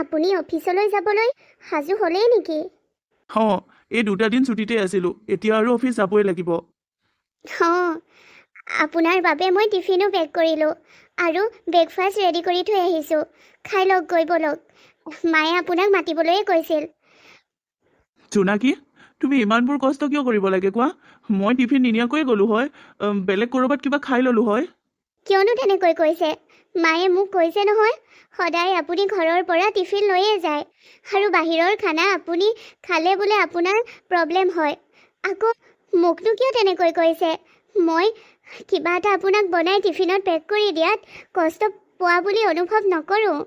আপুনি অফিচলৈ যাবলৈ সাজু হ'লেই নেকি? অঁ, এই 2টা দিন ছুটিতে আছিলোঁ। এতিয়া আৰু অফিচ যাবই লাগিব। অঁ, আপোনাৰ বাবে মই টিফিনো পেক কৰিলোঁ আৰু ব্ৰেকফাষ্ট ৰেডি কৰি থৈ আহিছোঁ। খাই লওক গৈ ব'লক। মায়ে আপোনাক মাতিবলৈয়ে কৈছিল। জোনাকী, তুমি ইমানবোৰ কষ্ট কিয় কৰিব লাগে কোৱা? মই টিফিন নিনিয়াকৈয়ে গ'লোঁ হয়, বেলেগ ক'ৰবাত কিবা খাই ল'লোঁ হয়। কিয়নো তেনেকৈ কৈছে? মায়ে মোক কৈছে নহয়, সদায় আপুনি ঘৰৰ পৰা টিফিন লৈয়ে যায় আৰু বাহিৰৰ খানা আপুনি খালে বোলে আপোনাৰ প্ৰব্লেম হয়। আকৌ মোকনো কিয় তেনেকৈ কৈছে? মই কিবা এটা আপোনাক বনাই টিফিনত পেক কৰি দিয়াত কষ্ট পোৱা বুলি অনুভৱ নকৰোঁ।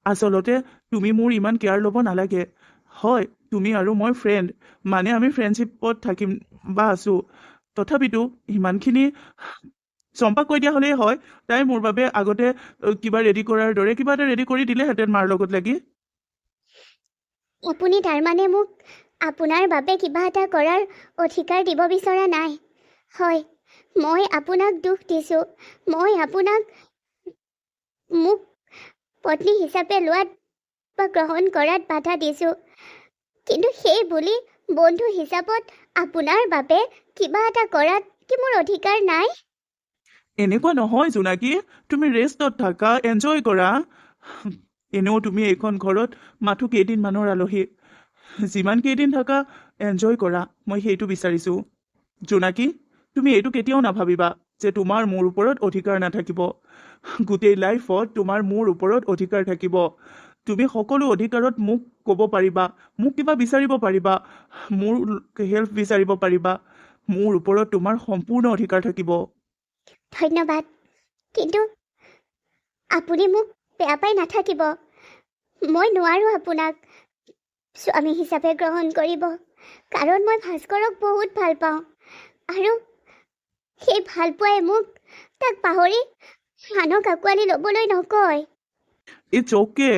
আচলতে তুমি মোৰ ইমান কেয়াৰ ল'ব নালাগে। হয়, তুমি আৰু মই ফ্ৰেণ্ড, মানে আমি ফ্ৰেণ্ডশ্বিপত থাকিম বা আছোঁ। তথাপিতো ইমানখিনি চম্পাক কৈ দিয়া হ'লেই হয়, তাই মোৰ বাবে আগতে কিবা ৰেডি কৰাৰ দৰে কিবা এটা ৰেডি কৰি দিলেহেঁতেন মাৰ লগত লাগি। আপুনি তাৰমানে মোক আপোনাৰ বাবে কিবা এটা কৰাৰ অধিকাৰ দিব বিচৰা নাই। হয়, মই আপোনাক দুখ দিছোঁ। মই আপোনাক মোক পত্নী হিচাপে লোৱাত বা গ্ৰহণ কৰাত বাধা দিছোঁ। কিন্তু সেই বুলি বন্ধু হিচাপত আপোনাৰ বাবে কিবা এটা কৰাত কি মোৰ অধিকাৰ নাই? এনেকুৱা নহয় জোনাকী, তুমি ৰেষ্টত থাকা, এনজয় কৰা। এনেও তুমি এইখন ঘৰত মাথো কেইদিনমানৰ আলহী। যিমান কেইদিন থাকা এনজয় কৰা, মই সেইটো বিচাৰিছোঁ। জোনাকী, তুমি এইটো কেতিয়াও নাভাবিবা যে তোমাৰ মোৰ ওপৰত অধিকাৰ নাথাকিব। গোটেই লাইফত তোমাৰ মোৰ ওপৰত অধিকাৰ থাকিব। তুমি সকলো অধিকাৰত মোক ক'ব পাৰিবা, মোক কিবা বিচাৰিব পাৰিবা, মোৰ হেল্প বিচাৰিব পাৰিবা। মোৰ ওপৰত তোমাৰ সম্পূৰ্ণ অধিকাৰ থাকিব। ধন্যবাদ, কিন্তু আপুনি মোক বেয়া পাই নাথাকিব। মই নোৱাৰোঁ আপোনাক স্বামী হিচাপে গ্ৰহণ কৰিব, কাৰণ মই ভাস্কৰক বহুত ভাল পাওঁ আৰু সেই ভালপোৱাই মোক তাক পাহৰি আনক আঁকোৱালি ল'বলৈ নকয়। It's okay.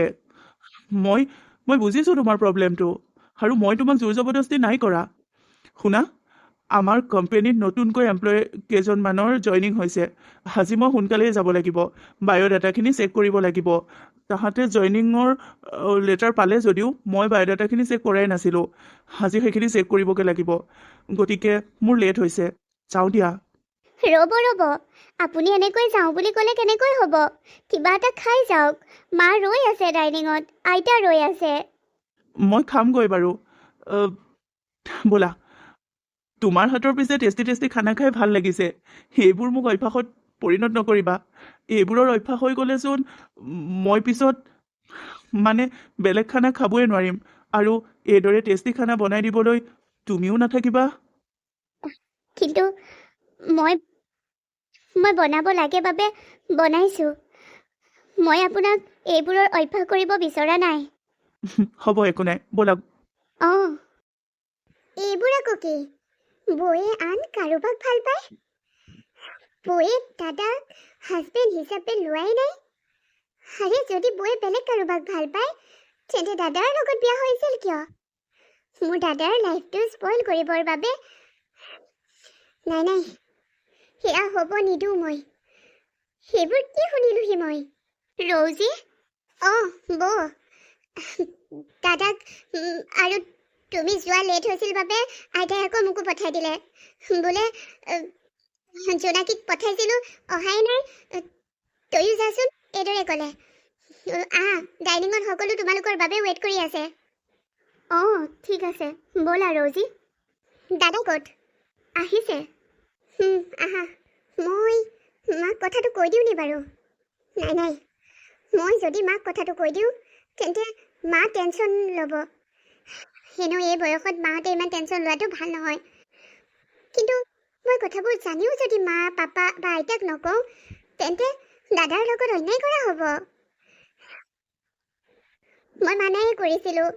মই মই বুজিছোঁ তোমাৰ প্ৰব্লেমটো, আৰু মই তোমাক জোৰ জবৰদস্তি নাই কৰা। শুনা, আমাৰ কোম্পেনীত নতুনকৈ এমপ্লয় কেইজনমানৰ জইনিং হৈছে। আজি মই সোনকালেই যাব লাগিব। বায়'ডাটাখিনি চেক কৰিব লাগিব। তাহাঁতে জইনিঙৰ লেটাৰ পালে যদিও মই বায়'ডাটাখিনি চেক কৰাই নাছিলোঁ। আজি সেইখিনি চেক কৰিবগৈ লাগিব। গতিকে মোৰ লেট হৈছে। যাওঁ দিয়া। ৰ'ব, আপুনি এনেকৈ যাওঁ বুলি ক'লে কেনেকৈ হ'ব? কিবা এটা খাই যাওক। মা ৰৈ আছে ডাইনিঙত, আইতা ৰৈ আছে। মই খামগৈ বাৰু। ব'লা। তোমাৰ হাতৰ পিছে টেষ্টি টেষ্টি খানা খাই ভাল লাগিছে। সেইবোৰ মোক অভ্যাসত পৰিণত নকৰিবা। এইবোৰৰ অভ্যাস হৈ গ'লেচোন মই পিছত মানে বেলেগ খানা খাবই নোৱাৰিম, আৰু এইদৰে টেষ্টি খানা বনাই দিবলৈ তুমিও নাথাকিবা। কিন্তু মই বনাব লাগে বাবে বনাইছোঁ। মই আপোনাক এইবোৰৰ অভ্যাস কৰিব বিচৰা নাই। হ'ব, একো নাই, ব'লা। অঁ, এইবোৰ আকৌ কি? বৌয়ে আন কাৰোবাক ভাল পায়? বৌয়ে দাদাক হাজবেণ্ড হিচাপে লোৱাই নাই? আৰে যদি বৌয়ে বেলেগ কাৰোবাক ভাল পায়, তেন্তে দাদাৰ লগত বিয়া হৈছিল কিয়? মোৰ দাদাৰ লাইফটো স্পইল কৰিবৰ বাবে? নাই, সেয়া হ'ব নিদিওঁ মই। সেইবোৰ কি শুনিলোহি মই? ৰৌজি? অঁ, বৌ। দাদাক আৰু তুমি যোৱা লেট হৈছিল বাবে আইতাই আকৌ মোকো পঠাই দিলে। বোলে জোনাকীক পঠাইছিলোঁ, অহাই নাই, তয়ো যাচোন, এইদৰে ক'লে। ডাইনিঙত সকলো তোমালোকৰ বাবে ৱেইট কৰি আছে। অঁ, ঠিক আছে, ব'লা ৰৌজি। দাদা ক'ত? আহিছে। আহা। মই মাক কথাটো কৈ দিওঁ নি বাৰু? নাই, মই যদি মাক কথাটো কৈ দিওঁ, তেন্তে মা টেনশ্যন ল'ব। এনেও এই বয়সত মাহঁতে ইমান টেনশ্যন লোৱাটো ভাল নহয়। কিন্তু মই কথাবোৰ জানিও যদি মা, পাপা বা আইতাক নকওঁ, তেন্তে দাদাৰ লগত অন্যায় কৰা হ'ব। মই মানাই কৰিছিলোঁ।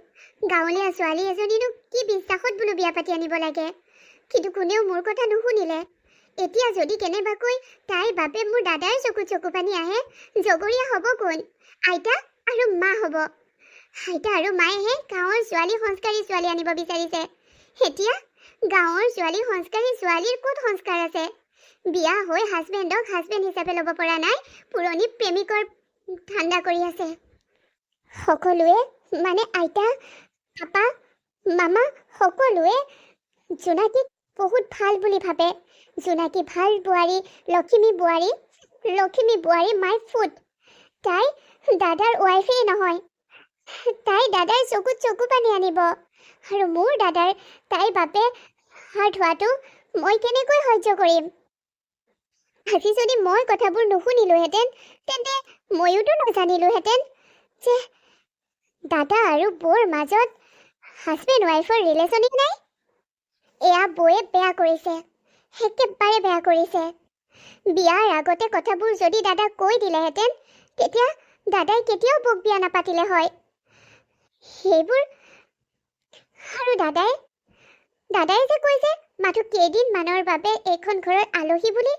গাঁৱলীয়া ছোৱালী এজনীনো কি বিশ্বাসত বোলো বিয়া পাতি আনিব লাগে। কিন্তু কোনেও মোৰ কথা নুশুনিলে। এতিয়া যদি কেনেবাকৈ তাইৰ বাবে মোৰ দাদাৰ চকু পানী আহে, জগৰীয়া হ'ব কোন? আইতা আৰু মা হ'ব। আইতা আৰু মায়েহে গাঁৱৰ সংস্কাৰী ছোৱালী আনিব বিচাৰিছে। এতিয়া গাঁৱৰ সংস্কাৰী ছোৱালীৰ ক'ত সংস্কাৰ আছে? বিয়া হৈ হাজবেণ্ডক হাজবেণ্ড হিচাপে ল'ব পৰা নাই, পুৰণি প্ৰেমিকৰ ধান্দা কৰি আছে। সকলোৱে মানে আইতা পাপা মামা সকলোৱে জোনাকীক বহুত ভাল বুলি ভাবে। জোনাকী ভাল বোৱাৰী, লখিমী বোৱাৰী মাই ফুট। তাই দাদাৰ ৱাইফেই নহয়, তাই দাদাৰ চকুত চকু পানী আনিব। আৰু মোৰ দাদাৰ তাইৰ বাপে হাত হোৱাটো মই কেনেকৈ সহ্য কৰিম? আজি যদি মই কথাবোৰ নুশুনিলোহেঁতেন তেন্তে ময়োতো নাজানিলোহেঁতেন যে দাদা আৰু বৌৰ মাজত হাজবেণ্ড ৱাইফৰ ৰিলেশ্যনেই নাই। এয়া বৌয়ে বেয়া কৰিছে, একেবাৰে বেয়া কৰিছে। বিয়াৰ আগতে কথাবোৰ যদি দাদাক কৈ দিলেহেঁতেন তেতিয়া দাদাই কেতিয়াও বৌক বিয়া নাপাতিলে হয়। সেইবোৰ আৰু দাদাই যে কৈছে মাথো কেইদিনমানৰ বাবে এইখন ঘৰৰ আলহী বুলি,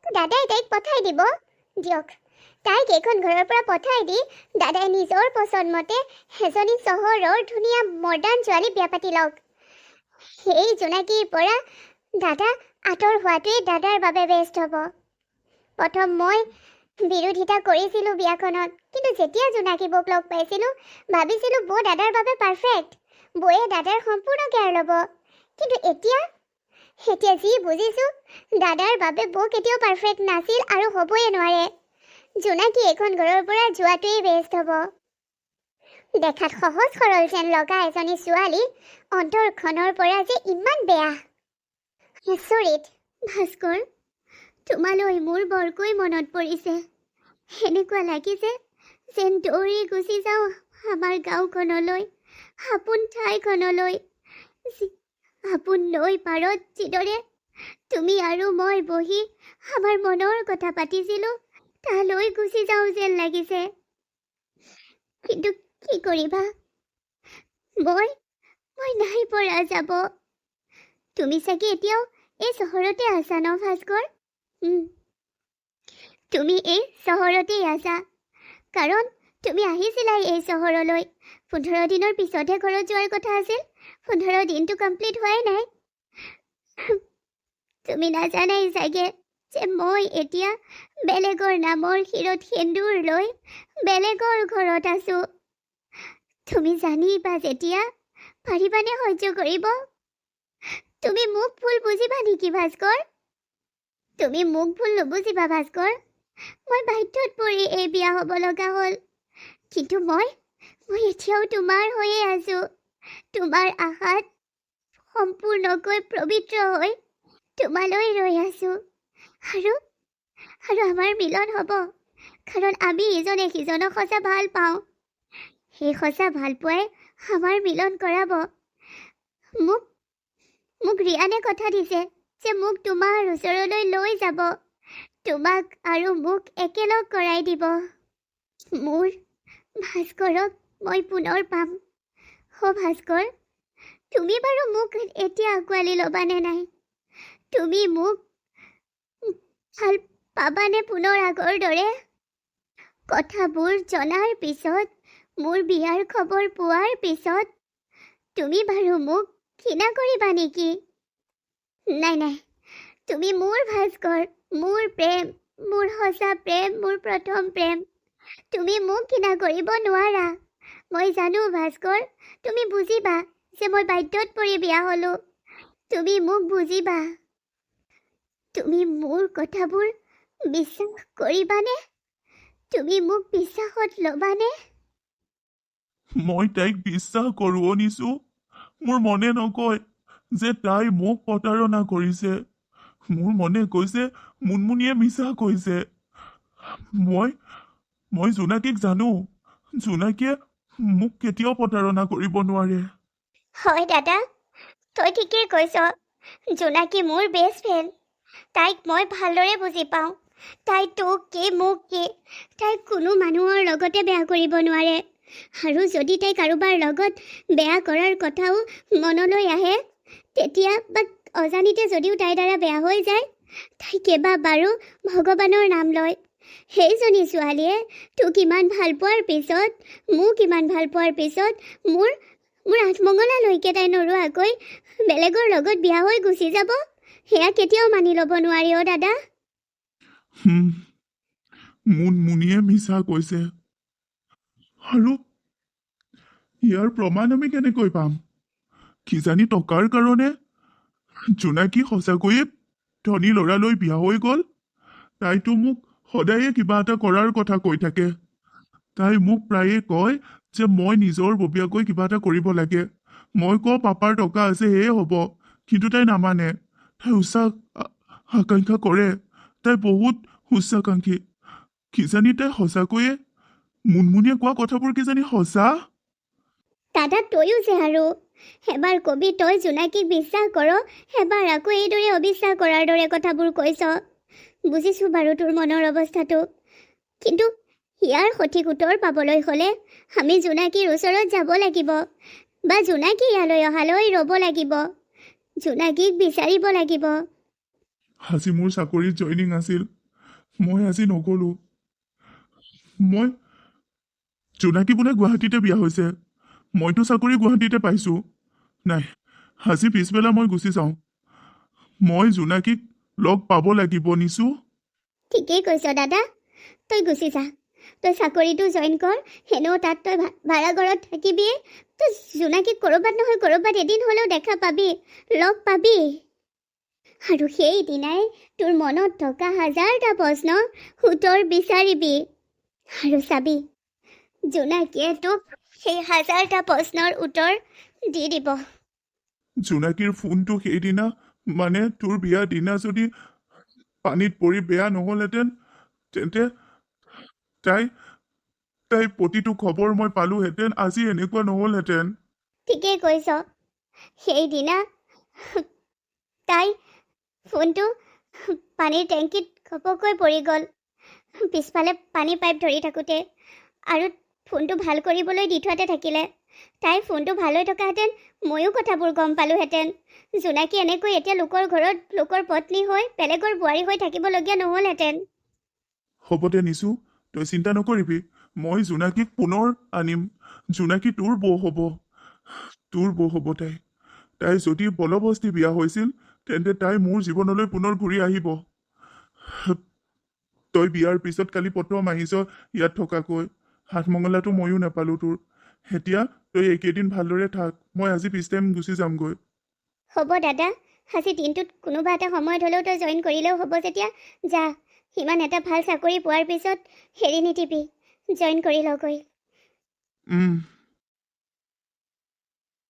দাদাই তাইক পঠাই দিব। দিয়ক, তাইক এইখন ঘৰৰ পৰা পঠাই দি দাদাই নিজৰ পচন্দ মতে এজনী চহৰৰ ধুনীয়া মডাৰ্ণ ছোৱালী বিয়া পাতি লওক। সেই জোনাকীৰ পৰা দাদা আঁতৰ হোৱাটোৱেই দাদাৰ বাবে বেষ্ট হ'ব। প্ৰথম মই বিৰোধিতা কৰিছিলোঁ বিয়াখনত, কিন্তু যেতিয়া জোনাকী বৌক লগ পাইছিলোঁ ভাবিছিলোঁ বৌ দাদাৰ বাবে পাৰফেক্ট, বৌয়ে দাদাৰ সম্পূৰ্ণ কেয়াৰ ল'ব। কিন্তু এতিয়া যি বুজিছোঁ দাদাৰ বাবে বৌ কেতিয়াও পাৰফেক্ট নাছিল আৰু হ'বই নোৱাৰে। জোনাকী এইখন ঘৰৰ পৰা যোৱাটোৱেই বেষ্ট হ'ব। দেখাত সহজ সৰল যেন লগা এজনী ছোৱালী অন্তৰখনৰ পৰা যে ইমান বেয়া। আচৰিত ভাস্কৰ, তোমালৈ মোৰ বৰকৈ মনত পৰিছে। এনেকুৱা লাগিছে যেন দৌৰি গুচি যাওঁ আমাৰ গাঁওখনলৈ, আপোন ঠাইখনলৈ, আপোন নৈ পাৰত যিদৰে তুমি আৰু মই বহি আমাৰ মনৰ কথা পাতিছিলোঁ তালৈ গুচি যাওঁ যেন লাগিছে। কিন্তু কি কৰিবা, মই নাই পৰা যাব। তুমি চাগে এতিয়াও এই চহৰতে আছা ন ভাস্কৰ? তুমি এই চহৰতেই আছা, কাৰণ তুমি আহিছিলা এই চহৰলৈ। 15 দিনৰ পিছতহে ঘৰত যোৱাৰ কথা আছিল। 15 দিনটো কমপ্লিট হোৱাই নাই। তুমি নাজানাই চাগে যে মই এতিয়া বেলেগৰ নামৰ শিৰত সেন্দুৰ লৈ বেলেগৰ ঘৰত আছো। তুমি জানিবা যেতিয়া পাৰিবানে সহ্য কৰিব? তুমি মোক ভুল বুজিবা নেকি ভাস্কৰ? তুমি মোক ভুল নুবুজিবা ভাস্কৰ। মই বাধ্যত পৰি এই বিয়া হ'ব লগা হ'ল, কিন্তু মই এতিয়াও তোমাৰ হৈয়ে আছো। তোমাৰ আশাত সম্পূৰ্ণকৈ পবিত্ৰ হৈ তোমালৈ ৰৈ আছো। আৰু আমাৰ মিলন হ'ব, কাৰণ আমি ইজনে সিজনক সঁচা ভাল পাওঁ। সেই সঁচা ভাল পোৱাই আমাৰ মিলন কৰাব। মোক ৰিয়ানে কথা দিছে যে মোক তোমাৰ ওচৰলৈ লৈ যাব, তোমাক আৰু মোক একেলগ কৰাই দিব। মোৰ ভাস্কৰক মই পুনৰ পাম। ভাস্কৰ, তুমি বাৰু মোক এতিয়া আঁকোৱালি ল'বানে নাই? তুমি মোক ভাল পাবানে পুনৰ আগৰ দৰে? কথাবোৰ জনাৰ পিছত, মোৰ বিয়াৰ খবৰ পোৱাৰ পিছত তুমি বাৰু মোক ঘৃণা কৰিবা নেকি? নাই, তুমি মোৰ ভাস্কৰ, মোৰ প্ৰেম, মোৰ সঁচা প্ৰেম, মোৰ প্ৰথম প্ৰেম। তুমি মোক ঘৃণা কৰিব নোৱাৰা। মই জানো ভাস্কৰ, তুমি বুজিবা যে মই বাধ্যত পৰি বিয়া হ'লো। তুমি মোক বুজিবা। তুমি মোৰ কথাবোৰ বিশ্বাস কৰিবানে? তুমি মোক বিশ্বাসত ল'বানে? মই তাইক বিশ্বাস কৰোঁ নিছো। মোৰ মনে নকয় যে তাই মোক প্ৰতাৰণা কৰিছে। মোৰ মনে কৈছে মুনমুনিয়ে মিছা কৈছে। মই জোনাকীক জানো, জোনাকীয়ে মোক কেতিয়াও প্ৰতাৰণা কৰিব নোৱাৰে। হয় দাদা, তই ঠিকেই কৈছ। জোনাকী মোৰ বেষ্ট ফ্ৰেণ্ড। তাইক মই ভালদৰে বুজি পাওঁ। তাই তোক কি মোক কি, তাই কোনো মানুহৰ লগতে বেয়া কৰিব নোৱাৰে। আৰু যদি তাই কাৰোবাৰ লগত বেয়া কৰাৰ কথাও মনলৈ আহে, তেতিয়া বা অজানিতে যদিও তাইৰ দ্বাৰা বেয়া হৈ যায়, তাই কেইবাবাৰো ভগৱানৰ নাম লয়। সেইজনী ছোৱালীয়ে তোক ইমান ভাল পোৱাৰ পিছত, মোক ইমান ভাল পোৱাৰ পিছত, মোৰ আঠমঙলালৈকে তাই নৰোৱাকৈ বেলেগৰ লগত বিয়া হৈ গুচি যাব, সেয়া কেতিয়াও মানি ল'ব নোৱাৰি অ' দাদা। মুনমুনিয়ে মিছা কৈছে। আৰু ইয়াৰ প্ৰমাণ আমি কেনেকৈ পাম? কিজানি টকাৰ কাৰণে জোনাকী সঁচাকৈয়ে ধনী ল'ৰালৈ বিয়া হৈ গ'ল। তাইতো মোক সদায়ে কিবা এটা কৰাৰ কথা কৈ থাকে। তাই মোক প্ৰায়ে কয় যে মই নিজৰ ববীয়াকৈ কিবা এটা কৰিব লাগে। মই কওঁ পাপাৰ টকা আছে সেয়ে হ'ব, কিন্তু তাই নামানে। তাই আকাংক্ষা কৰে। তাই বহুত উচ্চাকাংক্ষী। কিজানি তাই সঁচাকৈয়ে মুনমুনিয়ে কোৱা কথাবোৰ কিজানি সঁচা? দাদা তয়ো যে আৰু এবাৰ কবি তই জোনাকীক বিশ্বাস কৰ, এবাৰ আকৌ এইদৰে অবিশ্বাস কৰাৰ দৰে কথাবোৰ কৈছ। বুজিছোঁ বাৰু তোৰ মনৰ অৱস্থাটো, কিন্তু ইয়াৰ সঠিক উত্তৰ পাবলৈ হ'লে আমি জোনাকীৰ ওচৰত যাব লাগিব, বা জোনাকী ইয়ালৈ অহালৈ ৰ'ব লাগিব, জোনাকীক বিচাৰিব লাগিব। আজি মোৰ চাকৰিত জইনিং আছিল, মই আজি নগ'লো। মই জোনাকী বোলে গুৱাহাটীতে বিয়া হৈছে, মইতো চাকৰি গুৱাহাটীতে পাইছোঁ। নাই, আজি পিছবেলা মই গুচি যাওঁ। মই জোনাকীক লগ পাব লাগিব নিচু। ঠিকেই কৈছ দাদা, তই গুচি যা। তই চাকৰিটো জইন কৰ, এনেও তাত তই ভাড়া ঘৰত থাকিবিয়ে। তই জোনাকীক ক'ৰবাত নহয় ক'ৰবাত এদিন হ'লেও দেখা পাবি, লগ পাবি। আৰু সেইদিনাই তোৰ মনত থকা হাজাৰটা প্ৰশ্নৰ উত্তৰ বিচাৰিবি। আৰু চাবি, জোনাকীয়ে তোক সেই হাজাৰটা প্ৰশ্নৰ উত্তৰ দি দিব। জোনাকীৰ ফোনটো সেইদিনা, মানে তোৰ বিয়াৰ দিনা যদি পানীত পৰি বেয়া নহ'লহেঁতেন, তেন্তে তাই প্ৰতিটো খবৰ মই পালোহেঁতেন, আজি এনেকুৱা নহ'লহেঁতেন। ঠিকেই কৈছ। সেইদিনা তাই ফোনটো পানীৰ টেংকিত ঘপকৈ পৰি গ'ল, পিছফালে পানী পাইপ ধৰি থাকোঁতে, আৰু ফোনটো ভাল কৰিবলৈ দি থোৱাতে থাকিলে। তাইৰ ফোনটো ভাল হৈ থকাহেঁতেন ময়ো কথাবোৰ গম পালোহেঁতেন। জোনাকী এনেকৈ এতিয়া লোকৰ ঘৰত লোকৰ পত্নী হৈ বেলেগৰ বোৱাৰী হৈ থাকিবলগীয়া নহ'লহেঁতেন। হ'ব দে নিচু, তই চিন্তা নকৰিবি। মই জোনাকীক পুনৰ আনিম। জোনাকী তোৰ বৌ হ'ব, তোৰ বৌ হ'ব তাই। তাই যদি বলবস্তি বিয়া হৈছিল, তেন্তে তাই মোৰ জীৱনলৈ পুনৰ ঘূৰি আহিব। তই বিয়াৰ পিছত কালি প্ৰথম আহিছ ইয়াত থকাকৈ। হাতমঙলাটো ময়ো নাপালোঁ তোৰ। এতিয়া তই এইকেইদিন ভালদৰে থাক, মই আজি পিছ টাইম গুচি যামগৈ। হ'ব দাদা, আজি দিনটোত কোনোবা এটা সময়ত হ'লেও তই জইন কৰিলেও হ'ব যেতিয়া যা। সিমান এটা ভাল চাকৰি পোৱাৰ পিছত হেৰি নিদিবি, জইন কৰি লগৈ।